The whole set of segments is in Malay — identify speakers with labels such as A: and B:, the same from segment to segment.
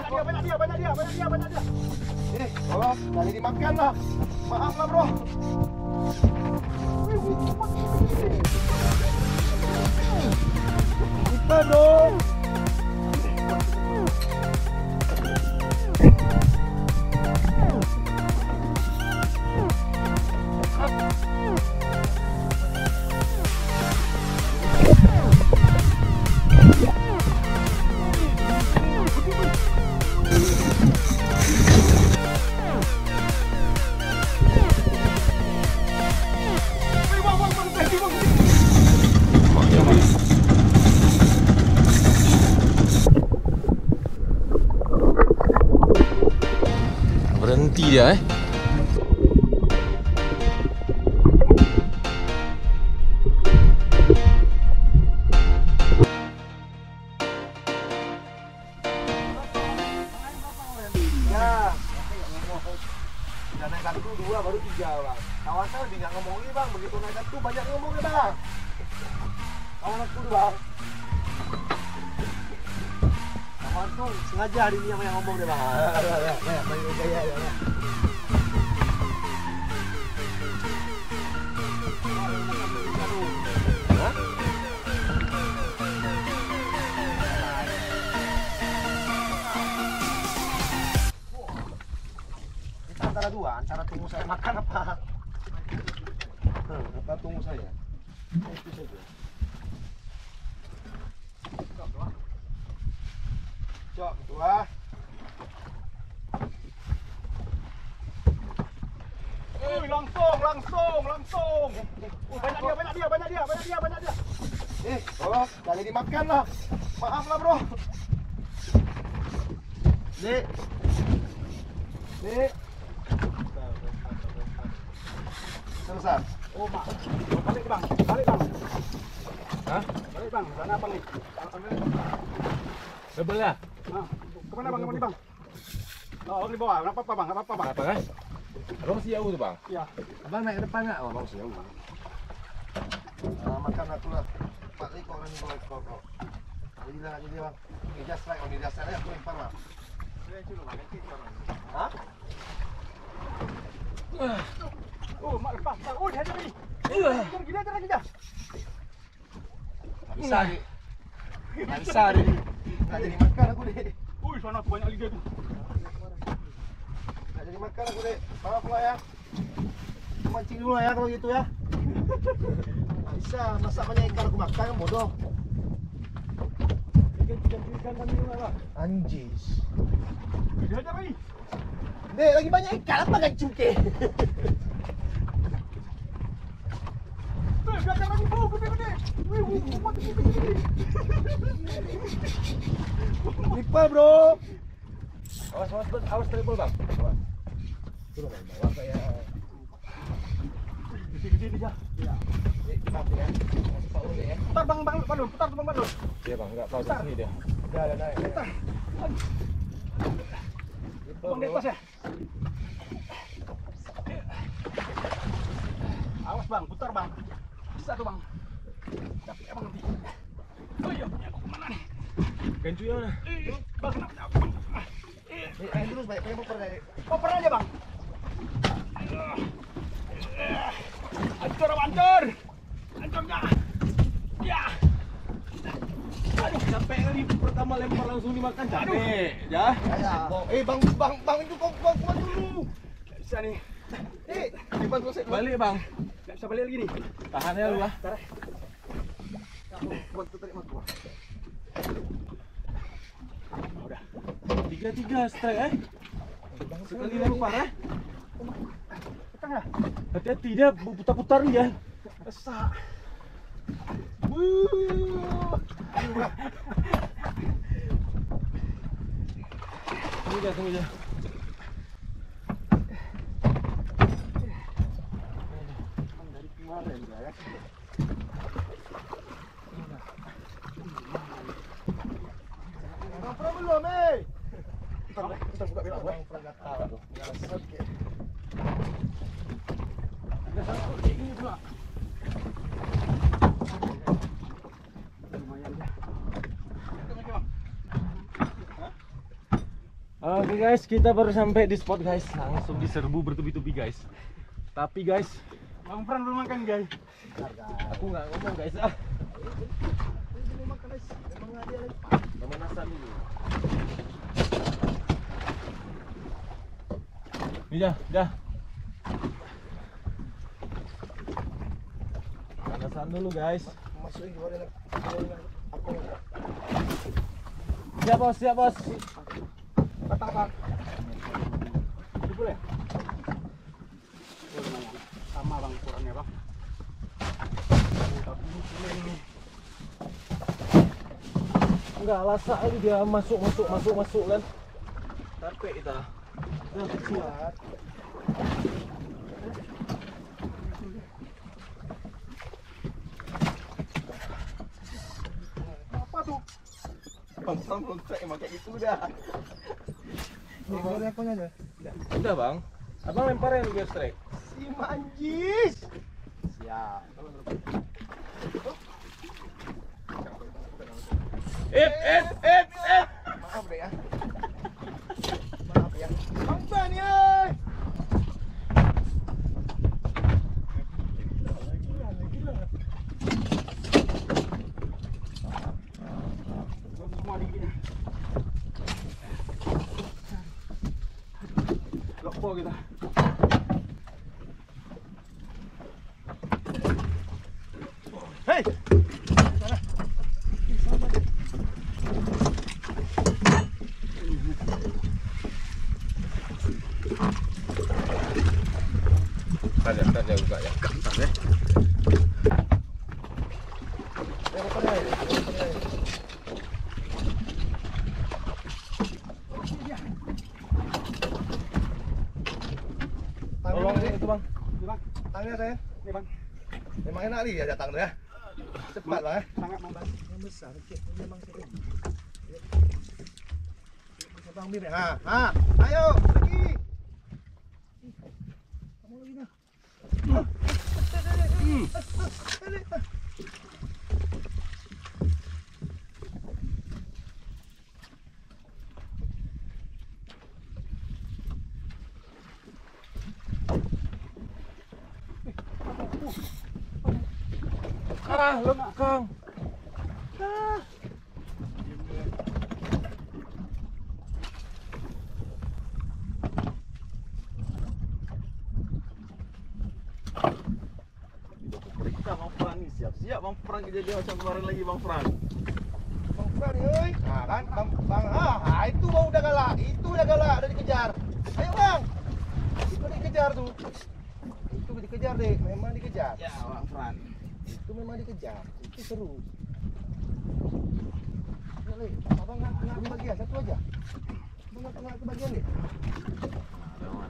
A: banyak dia. Tolong, jangan dimakan lah. Maaf lah bro. Kita dong.
B: Berhenti dia
A: Ya. Udah naik kartu 2 baru 3 bang. Kawan saya lebih nggak ngomong lagi bang. Begitu naik kartu banyak ngomongnya bang. Kawan aku tuh bang. Kawan tuh sengaja hari ini yang ngomong deh bang. Main gaya ya. Antara dua, antara tunggu saya makan apa tunggu saya itu saja. Cok, dua. Langsung. Banyak dia. Tolong, jangan dimakan lah. Maaf lah bro. Dek. Selesai. Oh, Pak. Balik bang.
B: Hah?
A: Balik bang. Sana bang nih.
B: Bebel ya?
A: Nah, kemana bang? Bang? Oh, di bawah. Apa bang? Apa bang?
B: Apa kan? Abang masih jauh tuh bang?
A: Iya.
C: Abang naik ke depan nggak?
A: Oh, bagus ya. Makan aku lah. 4 ekor orang ini kok. Jadi lah jadi bang. Ini just like on just like aku lempar bang. Hah? Oh, mak lepas. Oh, dia ada ni. Gila lagi dah.
C: Bisa ni. Bisa ni.
A: Tak jadi makan aku dek.
D: Ui, sana tu banyak lidah tu.
A: Tak jadi makan aku dek. Maaf lah ya. Mancing dulu lah ya kalau gitu ya. Tak bisa masak banyak ikan aku makan kan bodoh.
D: Ikan kami juga lah.
A: Anjis.
D: Dia ada lagi.
A: Dek, lagi banyak ikan apa kan cuke?
D: Dia ada lagi bau gede-gede. Muat gede-gede.
A: Triple bro.
B: Awas triple bang.
A: Turun dari bawah kayak
D: Gede-gede dia.
A: ya.
B: Putar ya. Putar dulu ya.
D: Putar bang Badul, putar tu bang Badul.
B: Dia bang, enggak tahu sini dia.
A: Udah ada naik.
D: Bang di atas ya. Awas bang, putar bang. Bisa tu bang. Dapat abang nanti. Oh iya, punya aku kemana nih?
B: Gancunya mana?
D: Bang, kenapa aku bang?
A: Main terus banyak pengen poper dari.
D: Koper aja bang. Hancur, hancur. Hancurnya. Ya.
B: Aduh, capek kali pertama lempar langsung dimakan capek. Ya.
A: Bang itu kau kuat dulu.
D: Bisa nih.
A: Dibantu saya.
B: Balik bang.
D: Nggak bisa balik lagi nih.
B: Tahan ya lu lah.
A: Bantu tarik mak gua.
D: Udah.
B: 3-3 strike Sekali lempar
D: Tekan ya.
B: Hati-hati dia putar-putar dia.
D: Besar.
B: Tunggu aja.
A: Dari kemarin ya. Ngobrol belum, Kita buka bilang gua. Enggak tahu. Oke.
D: Ada satu ini pula. Lumayan ya.
B: Oke guys, kita baru sampai di spot guys. Langsung diserbu bertubi-tubi guys. Tapi guys,
D: Bang Fran belum makan guys.
B: aku nggak ngomong guys. Pemanasan dulu. Ini dah. Pemanasan dulu guys.
A: Masukin ke bawah aku.
B: Siap bos.
D: Patah bang. Ini boleh? Sama bang ukurannya bang.
B: Enggak lasa ini dia masuk kan. Capek kita.
A: Kuat.
D: Apa tuh?
B: Bang belum cek emang kayak gitu udah.
A: Ini goreng aku aja.
B: Udah bang. Abang lemparin biar strike.
A: Si manjis. Siap. Maaf deh ya. Maaf ya. Bang ya.
D: Semua dikit. Lokpo kita.
A: Hei.
B: Ntar dia buka ya. Ntar deh. Tolong itu bang.
A: Tangannya saya.
D: Ini bang.
A: Memang enak nih ya datang tuh ya. Cepat lah ya.
D: Sangat membantu.
A: Yang besar, memang saya. Bang Mir ya. Ayo pergi. Kamu lagi dah.
B: Lekang. Periksa Bang Fran nih, siap-siap Bang Fran kejadian macam kemarin lagi Bang Fran.
A: Bang Fran nih, nah kan bang, itu bang udah galak, udah dikejar. Ayo bang, itu dikejar tuh, itu dikejar deh, memang dikejar.
B: Ya Bang Fran.
A: Itu memang dikejar, itu seru. Abang nggak kebagian satu aja, abang nggak kebagian deh.
B: Aman.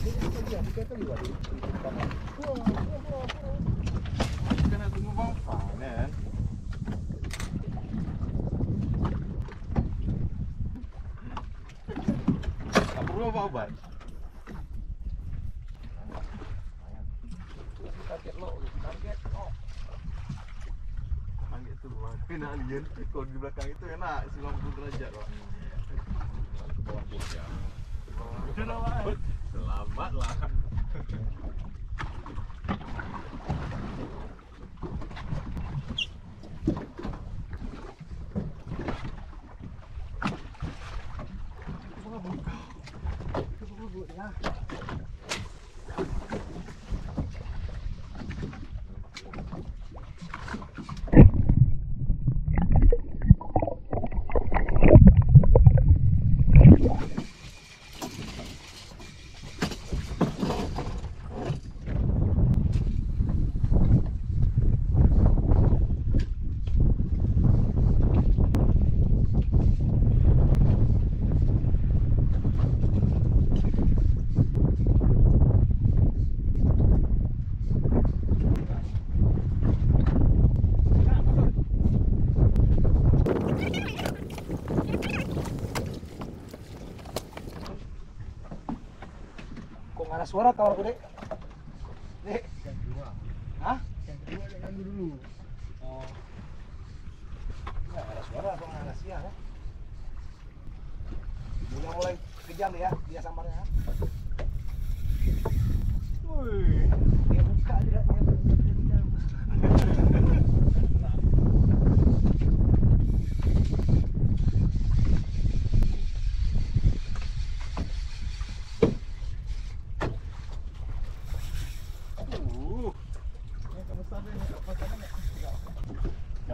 A: Ini kebagian, kita lihat di kamar.
B: Kena tunggu Bang Fran kan. Tak perlu apa-apa.
A: Target lo.
B: Target tu Bang. Kena alien. Kalau di belakang itu enak 90 derajat Bang. Ke bawah bos ya. Selamat lah.
A: Kok nggak ada suara kawanku dek? Dek. Hah?
C: Yang kedua jangan dulu.
A: Oh.
C: siang ya. Mulai kejam ya, dia sambarnya.
D: Wih.
C: Dia buka aja dia kejam.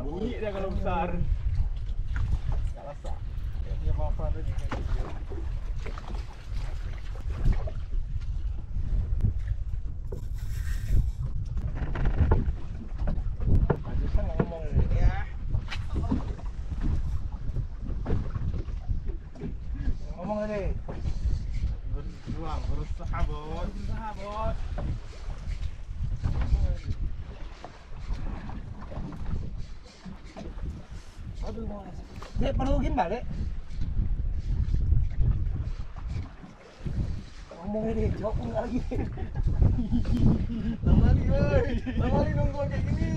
D: Bunyi dia kalau besar.
C: Enggak rasa. Dia punya apa tadi kayak gitu. Bagusan ngomong ya. Ngomong tadi.
B: Berjuang, berusaha bos.
D: Usaha, Bos.
C: Aduh, mau. Dek, perlu gimbal, Dek. Ngomong ini, jawab enggak lagi.
B: Lamali woi. Lamali nunggu kayak gini.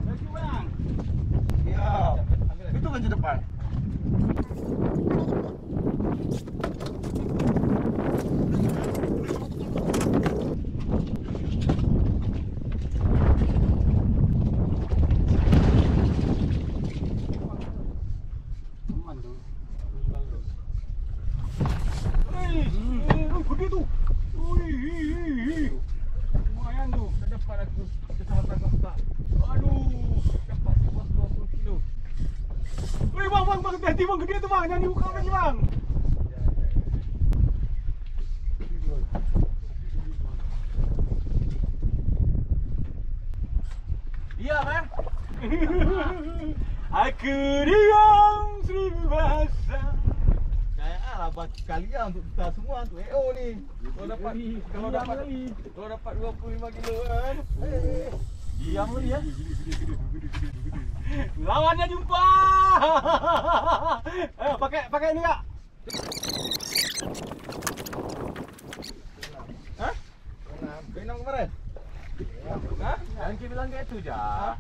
D: Lagi, Bang.
C: Iya. Itu kan di depan.
D: Gede tuh. Wih. Lumayan tuh. Ke depan aku. Kecamatan Costa. Aduh. Dapat 20 kilo. Wih, bang, hati bang, gede tuh bang. Jangan dibuka lagi bang.
B: Iya, Bang.
D: Aku diam seribu bahasa.
B: Kayak lah kalian untuk kita semua untuk EO nih. Kalau dapat 25 kilo kan. Diam lu ya.
D: Lawannya jumpa. Ayo pakai ini kak.
B: Hah? Kenam kemarin? Hah?
C: Jangan kita bilang kayak itu, Ja.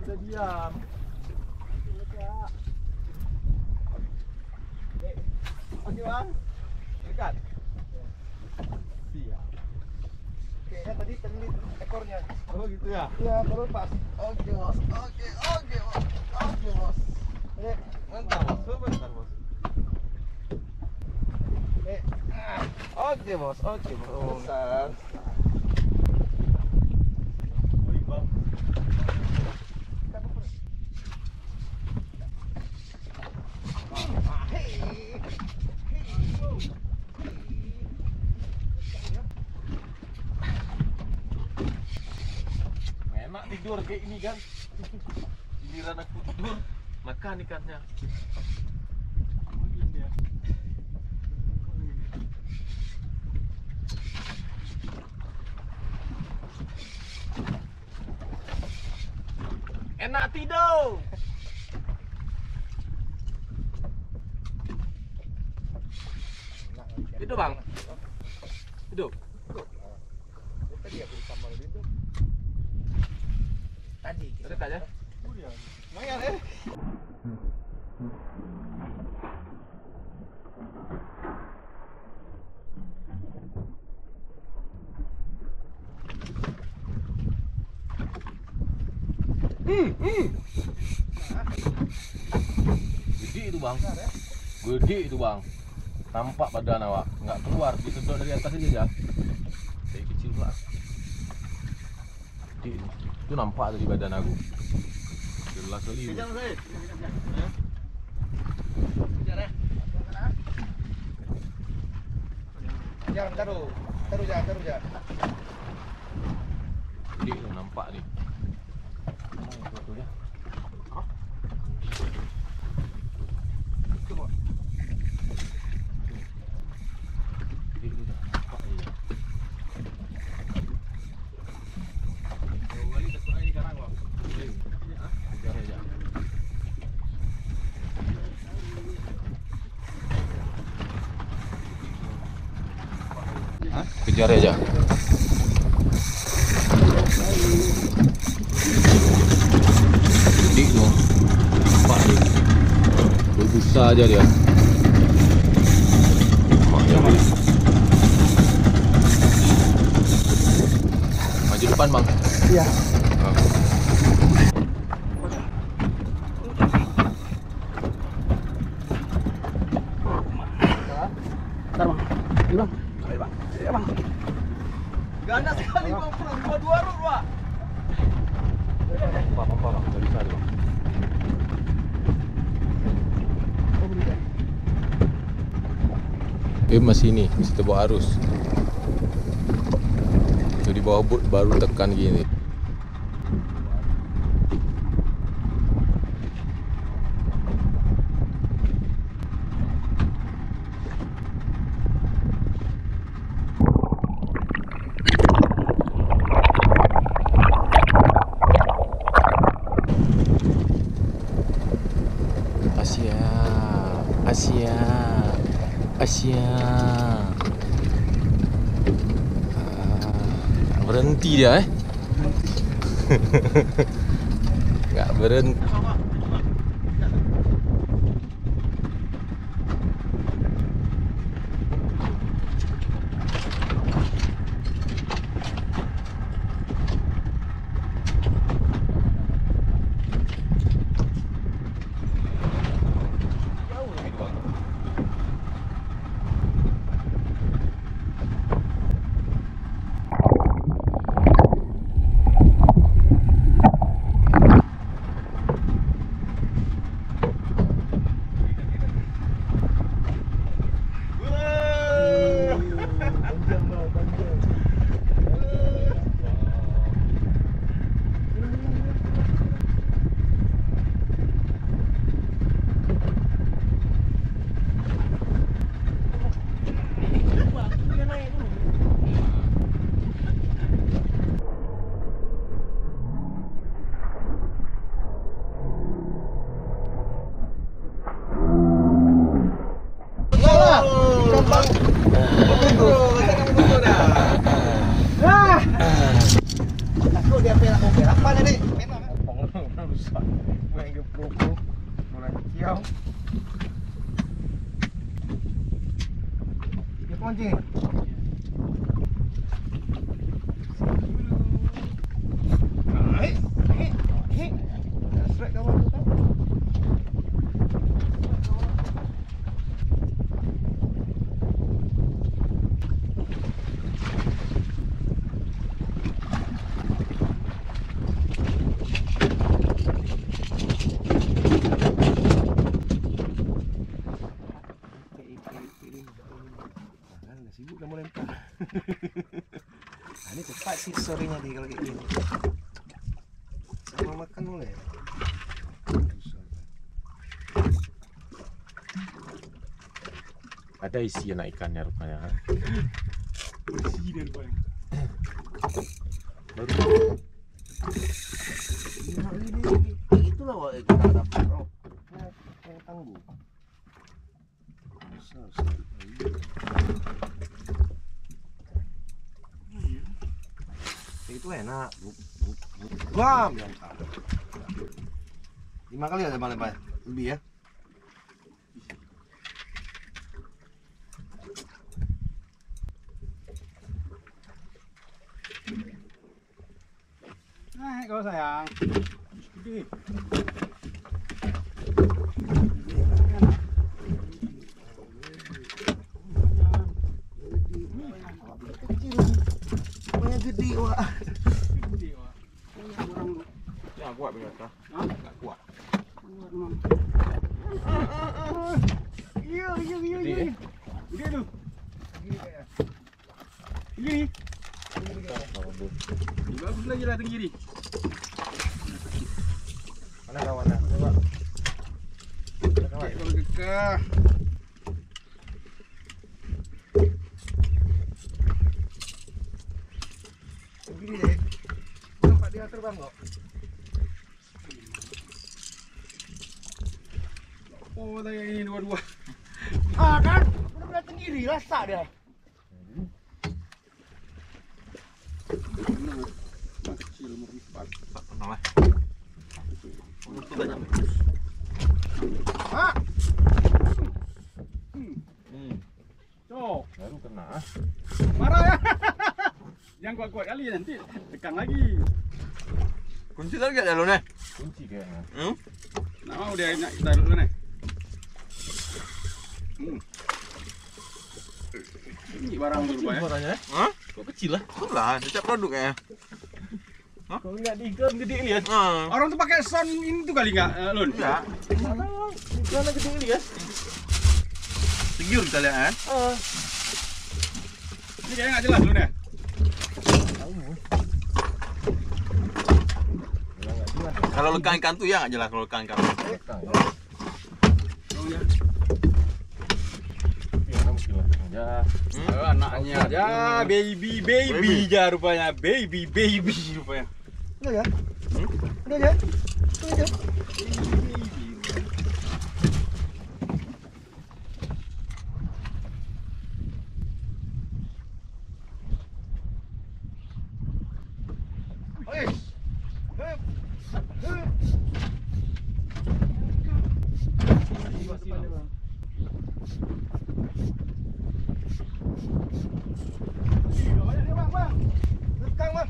B: Kita diam. Oke bang, dekat. Siap.
C: Kayaknya tadi telit ekornya.
B: Oh gitu ya.
C: Iya, baru pas.
B: Oke bos, oke bos, oke bos.
C: Dek,
B: Mantap bos, sebentar bos.
C: dek.
B: Oke bos, oke bos. Oh,
C: Besar.
B: bang. Enak tidur kayak ini kan. Giliran aku tidur, makan ikannya. Enak tidur. Itu bang. Hidup.
C: Tadi aku di kamar itu. Tadi.
B: Dekat aja. Lumayan eh. Gede itu bang. Gede itu bang. Nampak badan awak, nggak keluar, disedot dari atas aja ya. Kayak kecil pula. Gede itu nampak dari badan aku. Jelas sekali. Kejar saya. Kejar ya.
C: Jangan taruh. Taruh Ja.
B: Gede tu nampak ni. Betul ya.
E: Kejar aja. Gede tu. Nampak ni. Besar aja dia. Maknya maju depan bang.
A: Iya.
B: Ganas sekali bang, dua-dua rut pak.
E: Pompa bang, dari sana bang. Masih ni, masih terbawa arus. Jadi bawah boot baru tekan gini. Asia. Berhenti dia Nggak berhenti.
A: Sibuk dah mau lempar. Ini cepat sih sorenya dia kalau kayak gini. Sama makan boleh.
E: Ada isi anak ikannya rupanya.
D: Isi dia rupanya.
E: Baru.
A: Itulah wak kita dapat. Oh, yang tangguh. Besar sekali. Itu enak. Bam, yang sama. 5 kali ada lempar lebih ya.
D: Naik kau sayang. Gede.
A: Banyak gede wak.
D: Gede wak.
E: Ya kuat berkata.
D: Enggak kuat. Iya. Gede tu. Ini. Bagus lagi lah tinggi ni.
A: Mana kawannya? Coba.
D: Cek kalau kekah.
A: Begini deh. Nampak dia terbang kok.
D: Oh, tanya ini dua-dua.
A: Ah kan? Benar-benar tinggi rasa dia.
D: Kecil merlipat.
B: Tak kenal lah. Untuk banyak.
A: Ah,
D: Cok,
C: Baru kena.
D: marah ya. Yang kuat-kuat kali nanti tekan lagi.
B: Kunci lagi ada lo nih.
C: Kunci kayaknya.
D: Nah, mau dia nak taruh dulu nih. Ini barang dulu Pak ya.
C: Suaranya.
B: Hah?
C: Kok kecil lah?
B: Lah, setiap produk kayaknya.
C: Kau lihat di iklan gede lihat.
D: Orang tuh pakai sound ini tuh kali nggak, Lun?
B: Ya,
C: Iklannya gede lihat.
B: segiur kita lihat kan.
D: Ini kayaknya nggak jelas Lun ya.
B: Kalau lekang ikan tuh ya nggak jelas kalau lekang ikan.
D: Oh ya.
C: Ya.
D: Anaknya ya baby ja rupanya baby rupanya.
A: ini ya. Ini aja. Ini aja. Oke. Hup. Hup. Banyak dia, Bang. Lekang, Bang.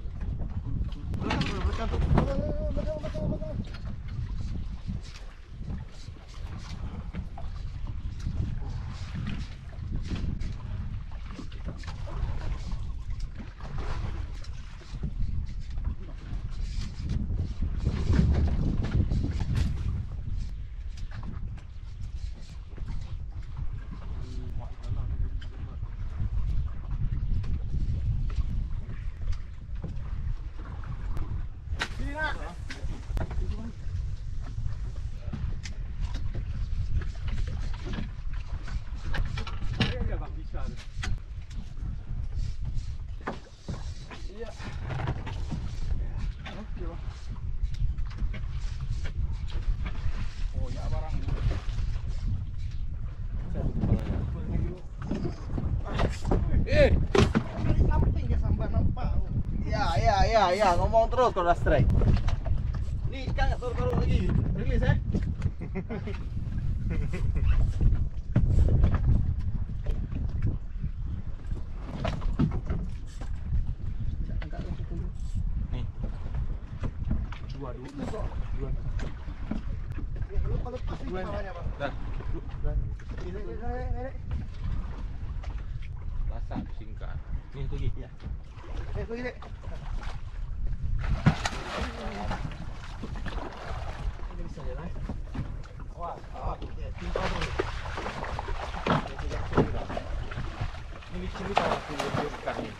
A: Belakang tuh. Belakang. Sini, Nak.
D: Iya Bang bisa. Iya. Oke Bang. Oh ya barang.
A: Samping ya sampai nampak.
B: Ya, ngomong terus kalau udah strike. Ini ikan nggak taruh lagi. Rilis ya. Nih. Dua.
A: Lepas ni kepalanya, Bang.
B: Dah.
A: Nenek.
B: Rasa singkat. Nih tu gigi ya.
A: Pergi, Dek.
C: Ini bisa jalan.
A: Wah,
C: Timpal tu. Ini licin ni kalau aku ikan ni.